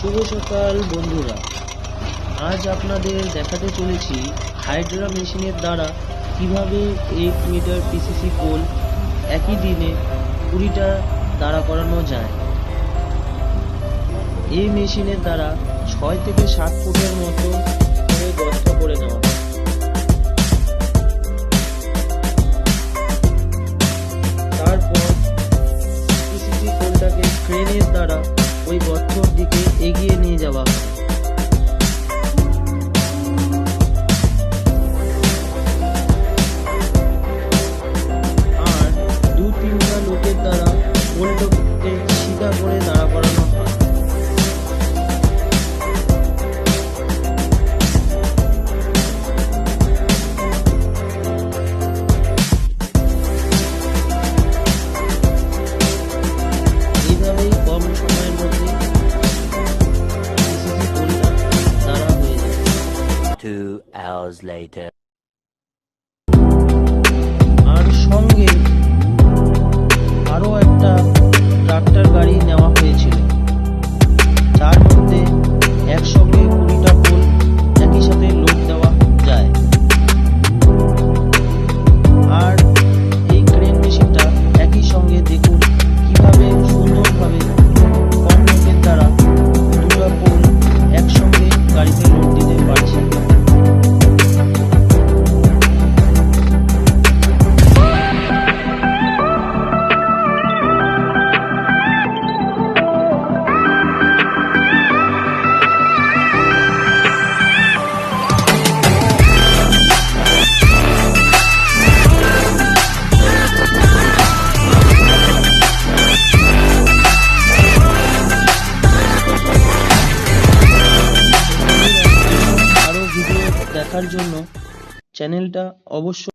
শুভ সকাল বন্ধুরা, আজ আপনাদের দেখাতে চলেছি হাইড্রা মেশিনের দ্বারা কিভাবে 8 মিটার পিসিসি পোল একই দিনে 20টা দাঁড়া করানো যায়। এই মেশিনের দ্বারা 6 থেকে 7 ফুটের মতো করে গর্ত করে নেওয়া হয়। তারপর পিসিসি পোলটাকে ক্রেনের দ্বারা ওই গর্তর দিকে এগিয়ে নিয়ে যাওয়া হয়। আর 2-3টা লোকের দ্বারা পোলটাকে সিধা করে দাঁড়া করানো হয়। এইভাবেই কম সময়ের মধ্যে পিসিসি পোলটা দাঁড়া হয়ে যায়। 2 hours later. আর সঙ্গে আরো একটা ট্রাক্টর গাড়ি নেওয়া হয়েছিল, যার মধ্যে একসঙ্গে 20টা পোল একই সাথে লোড দেওয়া যায়। আর এই ক্রেন মেশিনটা একই সঙ্গে দেখুন কিভাবে সুন্দরভাবে কম লোকের দ্বারা 2টা পোল একসঙ্গে গাড়িতে লোড দিতে পারছে। আরো ভিডিও দেখার জন্য চ্যানেলটা অবশ্যই